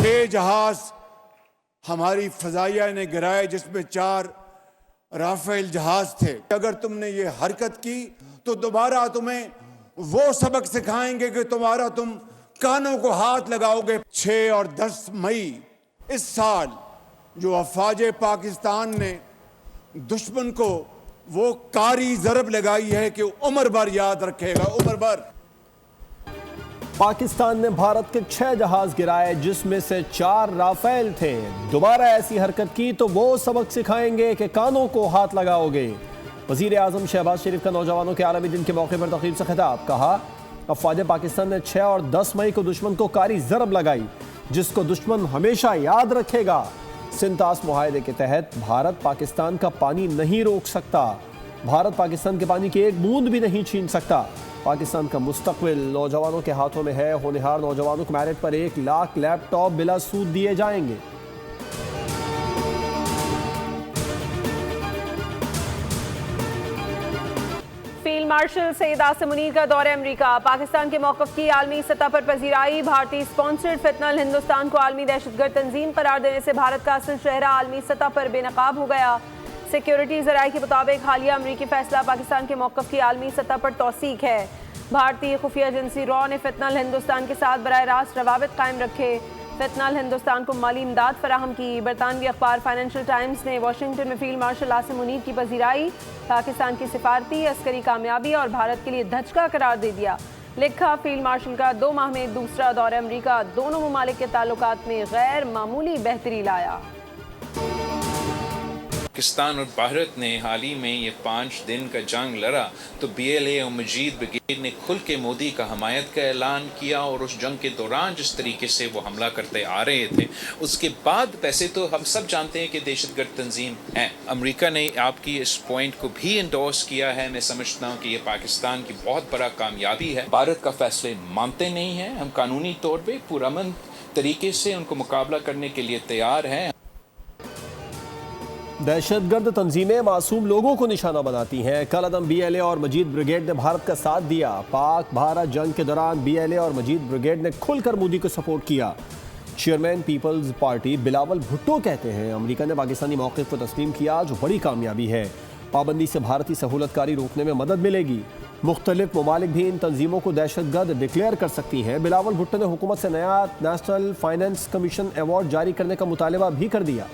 6 जहाज हमारी फजाइया ने गिराए, जिसमें 4 राफेल जहाज थे। अगर तुमने ये हरकत की तो दोबारा तुम्हें वो सबक सिखाएंगे कि तुम कानों को हाथ लगाओगे। 6 और 10 मई इस साल जो अफवाज पाकिस्तान ने दुश्मन को वो कारी जरब लगाई है कि उम्र भर याद रखेगा, उम्र भर। पाकिस्तान ने भारत के 6 जहाज गिराए, जिसमें से 4 राफेल थे। दोबारा ऐसी हरकत की तो वो सबक सिखाएंगे कि कानों को हाथ लगाओगे। वजीर आजम शहबाज शरीफ का नौजवानों के आलमी दिन के मौके पर तकरीब से खिताब। कहा, अफवाज पाकिस्तान ने 6 और 10 मई को दुश्मन को कारी जरब लगाई, जिसको दुश्मन हमेशा याद रखेगा। सिंतास मुआहदे के तहत भारत पाकिस्तान का पानी नहीं रोक सकता। भारत पाकिस्तान के पानी की एक बूंद भी नहीं छीन सकता। पाकिस्तान का मुस्तकबिल नौजवानों के हाथों में है। होनहार नौजवानों को मेरिट पर 1 लाख लैपटॉप बिला सूद दिए जाएंगे। फील्ड मार्शल सईद आसिम मुनीर का दौरे अमेरिका। पाकिस्तान के मौक़िफ़ की आलमी सतह पर पजीराई। भारतीय स्पॉन्सर्ड फितनल हिंदुस्तान को आलमी दहशतगर्द तंजीम करार देने से भारत का असल चेहरा आलमी सतह पर बेनकाब हो गया। सिक्योरिटी ज़राए के मुताबिक हालिया अमरीकी फैसला पाकिस्तान के मौक़िफ़ की आलमी सतह पर तौसीक है। भारतीय खुफिया एजेंसी रॉ ने फितनल हिंदुस्तान के साथ बराह रास्त रवाबित कायम रखे। फितनल हिंदुस्तान को माली इमदाद फराहम की। बरतानवी अखबार फाइनेंशियल टाइम्स ने वाशिंगटन में फील्ड मार्शल आसिम मुनीर की पजीराई पाकिस्तान की सिफारती अस्करी कामयाबी और भारत के लिए धचका करार दे दिया। लिखा, फील्ड मार्शल का 2 माह में दूसरा दौरा अमरीका दोनों ममालिक के ताल्लुकात में गैर मामूली बेहतरी लाया। पाकिस्तान और भारत ने हाल ही में ये 5 दिन का जंग लड़ा तो BLA और मजीद ब्रिगेड ने खुल के मोदी का हमायत का ऐलान किया। और उस जंग के दौरान जिस तरीके से वो हमला करते आ रहे थे, उसके बाद वैसे तो हम सब जानते हैं कि दहशतगर्द तंजीम है। अमेरिका ने आपकी इस पॉइंट को भी इंडोर्स किया है। मैं समझता हूँ कि ये पाकिस्तान की बहुत बड़ा कामयाबी है। भारत का फैसले मानते नहीं हैं। हम कानूनी तौर पर पुरअमन तरीके से उनको मुकाबला करने के लिए तैयार हैं। दहशतगर्द तंजीमें मासूम लोगों को निशाना बनाती हैं। कल अदम BLA और मजीद ब्रिगेड ने भारत का साथ दिया। पाक भारत जंग के दौरान BLA और मजीद ब्रिगेड ने खुलकर मोदी को सपोर्ट किया। Chairman People's Party Bilawal Bhutto कहते हैं, अमेरिका ने पाकिस्तानी मौक़िफ़ को तस्लीम किया, जो बड़ी कामयाबी है। पाबंदी से भारतीय सहूलतकारी रोकने में मदद मिलेगी। मुख्तलिफ ममालिक भी इन तंजीमों को दहशतगर्द डिक्लेयर कर सकती हैं। बिलावल भुट्टो ने हुकूमत से नया नेशनल फाइनेंस कमीशन अवार्ड जारी करने का मुतालबा भी कर दिया।